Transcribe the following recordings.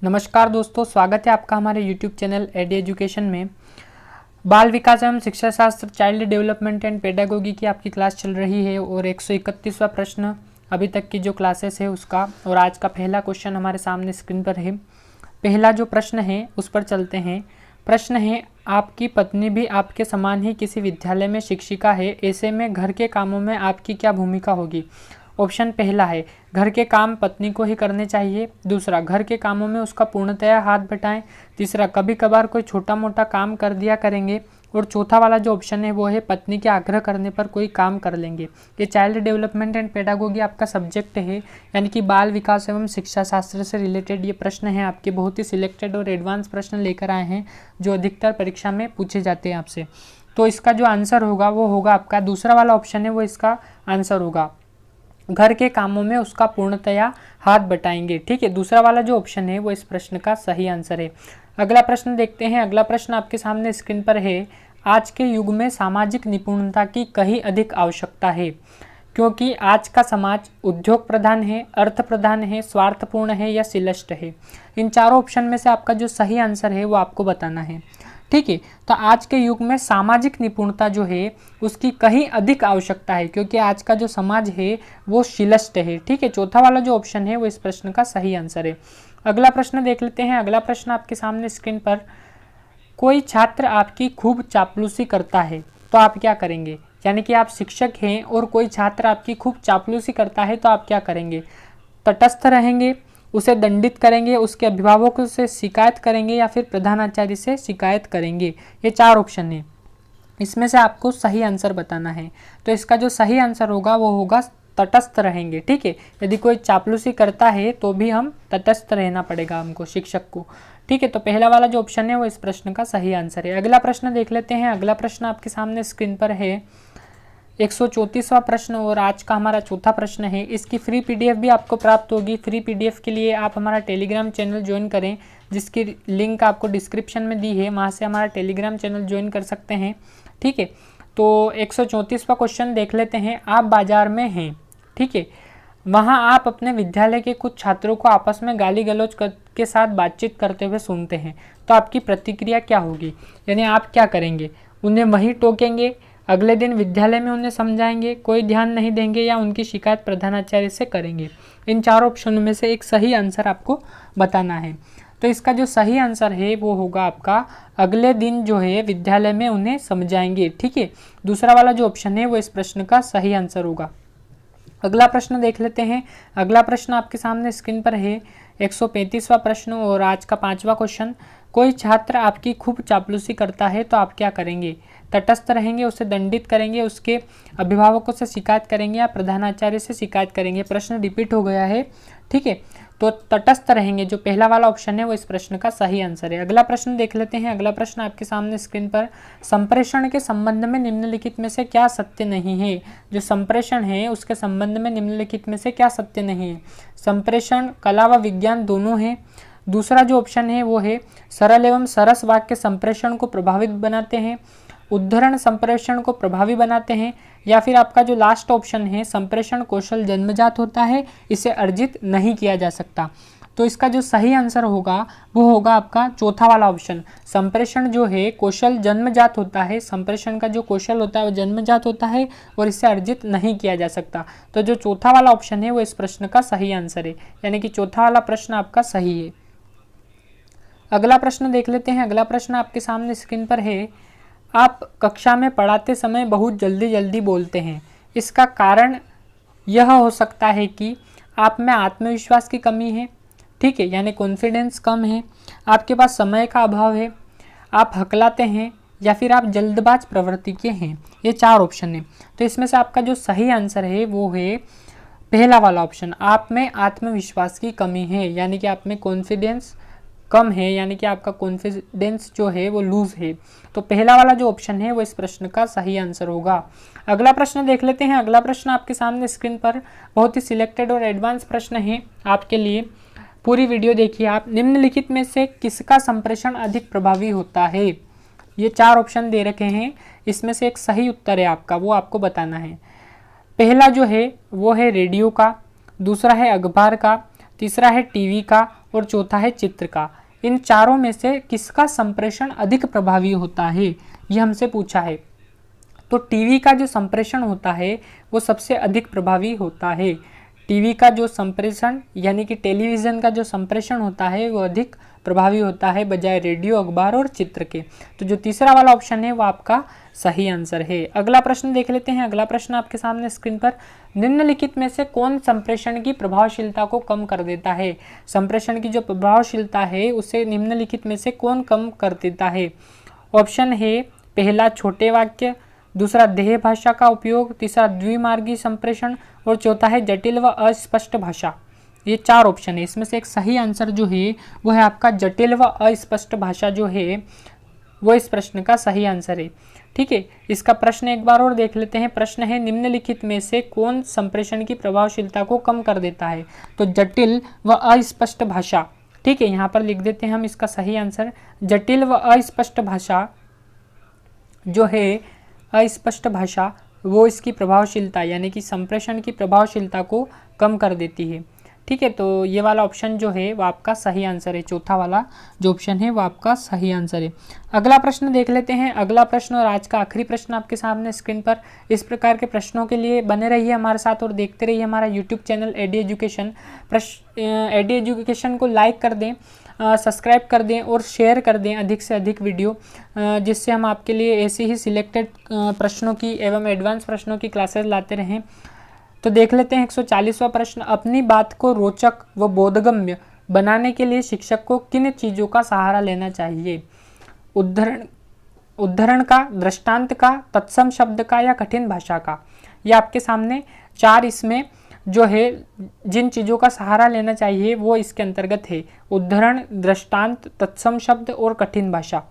नमस्कार दोस्तों, स्वागत है आपका हमारे YouTube चैनल एडी एजुकेशन में। बाल विकास एवं शिक्षा शास्त्र, चाइल्ड डेवलपमेंट एंड पेडागोगी की आपकी क्लास चल रही है और 131वां प्रश्न अभी तक की जो क्लासेस है उसका, और आज का पहला क्वेश्चन हमारे सामने स्क्रीन पर है। पहला जो प्रश्न है उस पर चलते हैं। प्रश्न है, आपकी पत्नी भी आपके समान ही किसी विद्यालय में शिक्षिका है, ऐसे में घर के कामों में आपकी क्या भूमिका होगी? ऑप्शन पहला है, घर के काम पत्नी को ही करने चाहिए। दूसरा, घर के कामों में उसका पूर्णतया हाथ बटाएं। तीसरा, कभी कभार कोई छोटा मोटा काम कर दिया करेंगे। और चौथा वाला जो ऑप्शन है वो है, पत्नी के आग्रह करने पर कोई काम कर लेंगे। ये चाइल्ड डेवलपमेंट एंड पेडागोगी आपका सब्जेक्ट है, यानी कि बाल विकास एवं शिक्षा शास्त्र से रिलेटेड ये प्रश्न है आपके। बहुत ही सिलेक्टेड और एडवांस प्रश्न लेकर आए हैं जो अधिकतर परीक्षा में पूछे जाते हैं आपसे। तो इसका जो आंसर होगा वो होगा आपका दूसरा वाला ऑप्शन है, वो इसका आंसर होगा। घर के कामों में उसका पूर्णतया हाथ बटाएंगे। ठीक है, दूसरा वाला जो ऑप्शन है वो इस प्रश्न का सही आंसर है। अगला प्रश्न देखते हैं। अगला प्रश्न आपके सामने स्क्रीन पर है। आज के युग में सामाजिक निपुणता की कहीं अधिक आवश्यकता है, क्योंकि आज का समाज उद्योग प्रधान है, अर्थ प्रधान है, स्वार्थपूर्ण है या शिलष्ट है। इन चारों ऑप्शन में से आपका जो सही आंसर है वो आपको बताना है। ठीक है, तो आज के युग में सामाजिक निपुणता जो है उसकी कहीं अधिक आवश्यकता है, क्योंकि आज का जो समाज है वो शिलष्ट है। ठीक है, चौथा वाला जो ऑप्शन है वो इस प्रश्न का सही आंसर है। अगला प्रश्न देख लेते हैं। अगला प्रश्न आपके सामने स्क्रीन पर, कोई छात्र आपकी खूब चापलूसी करता है तो आप क्या करेंगे? यानी कि आप शिक्षक हैं और कोई छात्र आपकी खूब चापलूसी करता है तो आप क्या करेंगे? तटस्थ रहेंगे, उसे दंडित करेंगे, उसके अभिभावकों से शिकायत करेंगे या फिर प्रधानाचार्य से शिकायत करेंगे? ये चार ऑप्शन है, इसमें से आपको सही आंसर बताना है। तो इसका जो सही आंसर होगा वो होगा तटस्थ रहेंगे। ठीक है, यदि कोई चापलूसी करता है तो भी हम तटस्थ रहना पड़ेगा हमको, शिक्षक को। ठीक है, तो पहला वाला जो ऑप्शन है वो इस प्रश्न का सही आंसर है। अगला प्रश्न देख लेते हैं। अगला प्रश्न आपके सामने स्क्रीन पर है, 134वां प्रश्न और आज का हमारा चौथा प्रश्न है। इसकी फ्री पीडीएफ भी आपको प्राप्त होगी। फ्री पीडीएफ के लिए आप हमारा टेलीग्राम चैनल ज्वाइन करें, जिसकी लिंक आपको डिस्क्रिप्शन में दी है, वहाँ से हमारा टेलीग्राम चैनल ज्वाइन कर सकते हैं। ठीक है, तो 134वां क्वेश्चन देख लेते हैं। आप बाजार में हैं, ठीक है, वहाँ आप अपने विद्यालय के कुछ छात्रों को आपस में गाली गलौज के साथ बातचीत करते हुए सुनते हैं, तो आपकी प्रतिक्रिया क्या होगी? यानी आप क्या करेंगे? उन्हें वहीं टोकेंगे, अगले दिन विद्यालय में उन्हें समझाएंगे, कोई ध्यान नहीं देंगे, या उनकी शिकायत प्रधानाचार्य से करेंगे? इन चारों ऑप्शनों में से एक सही आंसर आपको बताना है। तो इसका जो सही आंसर है वो होगा आपका अगले दिन जो है विद्यालय में उन्हें समझाएंगे। ठीक है, दूसरा वाला जो ऑप्शन है वो इस प्रश्न का सही आंसर होगा। अगला प्रश्न देख लेते हैं। अगला प्रश्न आपके सामने स्क्रीन पर है, 135वां प्रश्न और आज का 5वां क्वेश्चन। कोई छात्र आपकी खूब चापलूसी करता है तो आप क्या करेंगे? तटस्थ रहेंगे, उसे दंडित करेंगे, उसके अभिभावकों से शिकायत करेंगे या प्रधानाचार्य से शिकायत करेंगे? प्रश्न रिपीट हो गया है। ठीक है, तो तटस्थ रहेंगे, जो पहला वाला ऑप्शन है वो इस प्रश्न का सही आंसर है। अगला प्रश्न देख लेते हैं। अगला प्रश्न आपके सामने स्क्रीन पर, संप्रेषण के संबंध में निम्नलिखित में से क्या सत्य नहीं है? जो संप्रेषण है उसके संबंध में निम्नलिखित में से क्या सत्य नहीं है? संप्रेषण कला व विज्ञान दोनों है। दूसरा जो ऑप्शन है वो है, सरल एवं सरस वाक्य संप्रेषण को प्रभावित बनाते हैं, उद्धरण संप्रेषण को प्रभावी बनाते हैं, या फिर आपका जो लास्ट ऑप्शन है, संप्रेषण कौशल जन्मजात होता है, इसे अर्जित नहीं किया जा सकता। तो इसका जो सही आंसर होगा वो होगा आपका चौथा वाला ऑप्शन। संप्रेषण जो है कौशल जन्मजात होता है, संप्रेषण का जो कौशल होता है वो जन्मजात होता है और इससे अर्जित नहीं किया जा सकता। तो जो चौथा वाला ऑप्शन है वो इस प्रश्न का सही आंसर है, यानी कि चौथा वाला प्रश्न आपका सही है। अगला प्रश्न देख लेते हैं। अगला प्रश्न आपके सामने स्क्रीन पर है, आप कक्षा में पढ़ाते समय बहुत जल्दी जल्दी बोलते हैं, इसका कारण यह हो सकता है कि आप में आत्मविश्वास की कमी है, ठीक है, यानी कॉन्फिडेंस कम है, आपके पास समय का अभाव है, आप हकलाते हैं, या फिर आप जल्दबाज प्रवृत्ति के हैं। ये चार ऑप्शन है। तो इसमें से आपका जो सही आंसर है वो है पहला वाला ऑप्शन, आप में आत्मविश्वास की कमी है, यानी कि आप में कॉन्फिडेंस कम है, यानी कि आपका कॉन्फिडेंस जो है वो लूज है। तो पहला वाला जो ऑप्शन है वो इस प्रश्न का सही आंसर होगा। अगला प्रश्न देख लेते हैं। अगला प्रश्न आपके सामने स्क्रीन पर बहुत ही सिलेक्टेड और एडवांस प्रश्न है आपके लिए, पूरी वीडियो देखिए आप। निम्नलिखित में से किसका संप्रेषण अधिक प्रभावी होता है? ये चार ऑप्शन दे रखे हैं, इसमें से एक सही उत्तर है आपका, वो आपको बताना है। पहला जो है वो है रेडियो का, दूसरा है अखबार का, तीसरा है टीवी का और चौथा है चित्र का। इन चारों में से किसका संप्रेषण अधिक प्रभावी होता है, ये हमसे पूछा है। तो टीवी का जो संप्रेषण होता है वो सबसे अधिक प्रभावी होता है। टीवी का जो संप्रेषण यानी कि टेलीविज़न का जो संप्रेषण होता है वो अधिक प्रभावी होता है बजाय रेडियो, अखबार और चित्र के। तो जो तीसरा वाला ऑप्शन है वो आपका सही आंसर है। अगला प्रश्न देख लेते हैं। अगला प्रश्न आपके सामने स्क्रीन पर, निम्नलिखित में से कौन संप्रेषण की प्रभावशीलता को कम कर देता है। संप्रेषण की जो प्रभावशीलता है उसे निम्नलिखित में से कौन कम कर देता है। ऑप्शन है पहला छोटे वाक्य, दूसरा देह भाषा का उपयोग, तीसरा द्विमार्गी संप्रेषण और चौथा है जटिल व अस्पष्ट भाषा। ये चार ऑप्शन है, इसमें से एक सही आंसर जो है वो है आपका जटिल व अस्पष्ट भाषा जो है वो इस प्रश्न का सही आंसर है। ठीक है, इसका प्रश्न एक बार और देख लेते हैं। प्रश्न है निम्नलिखित में से कौन संप्रेषण की प्रभावशीलता को कम कर देता है। तो जटिल व अस्पष्ट भाषा। ठीक है, यहाँ पर लिख देते हैं हम इसका सही आंसर। जटिल व अस्पष्ट भाषा जो है, अस्पष्ट भाषा वो इसकी प्रभावशीलता यानी कि संप्रेषण की प्रभावशीलता को कम कर देती है। ठीक है, तो ये वाला ऑप्शन जो है वो आपका सही आंसर है। चौथा वाला जो ऑप्शन है वो आपका सही आंसर है। अगला प्रश्न देख लेते हैं। अगला प्रश्न और आज का आखिरी प्रश्न आपके सामने स्क्रीन पर। इस प्रकार के प्रश्नों के लिए बने रहिए हमारे साथ और देखते रहिए हमारा YouTube channel AD education. AD education को लाइक कर दें, सब्सक्राइब कर दें और शेयर कर दें अधिक से अधिक वीडियो, जिससे हम आपके लिए ऐसे ही सिलेक्टेड प्रश्नों की एवं एडवांस प्रश्नों की क्लासेस लाते रहें। तो देख लेते हैं 140वां प्रश्न। अपनी बात को रोचक व बोधगम्य बनाने के लिए शिक्षक को किन चीज़ों का सहारा लेना चाहिए। उद्धरण का, दृष्टांत का, तत्सम शब्द का या कठिन भाषा का। ये आपके सामने चार इसमें जो है जिन चीज़ों का सहारा लेना चाहिए वो इसके अंतर्गत है। उद्धरण, दृष्टांत, तत्सम शब्द और कठिन भाषा।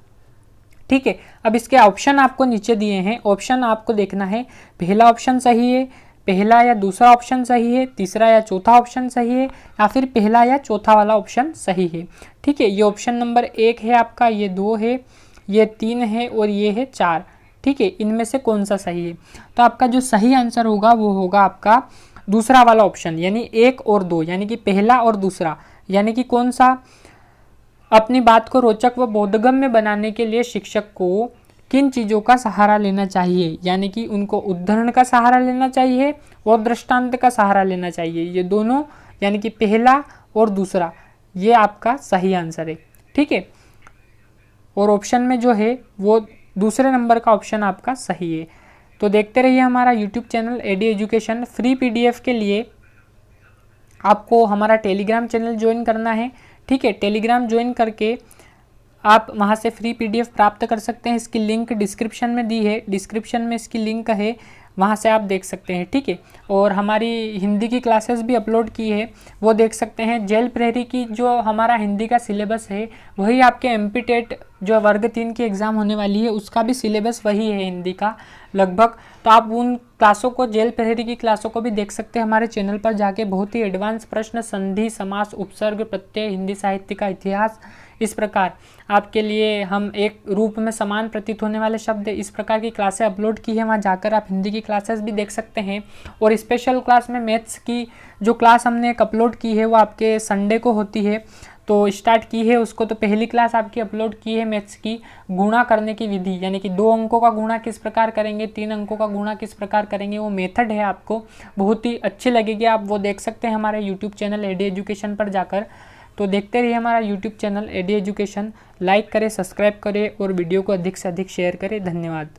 ठीक है, अब इसके ऑप्शन आपको नीचे दिए हैं। ऑप्शन आपको देखना है, पहला ऑप्शन सही है, पहला या दूसरा ऑप्शन सही है, तीसरा या चौथा ऑप्शन सही है, या फिर पहला या चौथा वाला ऑप्शन सही है। ठीक है, ये ऑप्शन नंबर 1 है आपका, ये 2 है, ये 3 है और ये है 4। ठीक है, इनमें से कौन सा सही है। तो आपका जो सही आंसर होगा वो होगा आपका दूसरा वाला ऑप्शन, यानी 1 और 2, यानी कि पहला और दूसरा। यानी कि कौन सा, अपनी बात को रोचक व बोधगम्य बनाने के लिए शिक्षक को किन चीज़ों का सहारा लेना चाहिए। यानी कि उनको उद्धरण का सहारा लेना चाहिए और दृष्टांत का सहारा लेना चाहिए। ये दोनों यानी कि पहला और दूसरा, ये आपका सही आंसर है। ठीक है, और ऑप्शन में जो है वो दूसरे नंबर का ऑप्शन आपका सही है। तो देखते रहिए हमारा YouTube channel AD education. Free PDF के लिए आपको हमारा टेलीग्राम चैनल ज्वाइन करना है। ठीक है, टेलीग्राम ज्वाइन करके आप वहाँ से फ्री PDF प्राप्त कर सकते हैं। इसकी लिंक डिस्क्रिप्शन में दी है, डिस्क्रिप्शन में इसकी लिंक है, वहाँ से आप देख सकते हैं। ठीक है, और हमारी हिंदी की क्लासेस भी अपलोड की है, वो देख सकते हैं। जेल प्रहरी की जो हमारा हिंदी का सिलेबस है वही आपके MP टेट जो वर्ग 3 की एग्ज़ाम होने वाली है उसका भी सिलेबस वही है हिंदी का लगभग। तो आप उन क्लासों को, जेल प्रहरी की क्लासों को भी देख सकते हैं हमारे चैनल पर जाके। बहुत ही एडवांस प्रश्न, संधि, समास, उपसर्ग, प्रत्यय, हिंदी साहित्य का इतिहास, इस प्रकार आपके लिए हम एक रूप में समान प्रतीत होने वाले शब्द, इस प्रकार की क्लासें अपलोड की है। वहाँ जाकर आप हिंदी की क्लासेस भी देख सकते हैं। और स्पेशल क्लास में मैथ्स की जो क्लास हमने एक अपलोड की है वो आपके संडे को होती है, तो स्टार्ट की है उसको। तो पहली क्लास आपकी अपलोड की है मैथ्स की, गुणा करने की विधि, यानी कि 2 अंकों का गुणा किस प्रकार करेंगे, 3 अंकों का गुणा किस प्रकार करेंगे, वो मेथड है। आपको बहुत ही अच्छी लगेगी, आप वो देख सकते हैं हमारे यूट्यूब चैनल एडी एजुकेशन पर जाकर। तो देखते रहिए हमारा YouTube channel AD education. Like करें, सब्सक्राइब करें और वीडियो को अधिक से अधिक शेयर करें। धन्यवाद।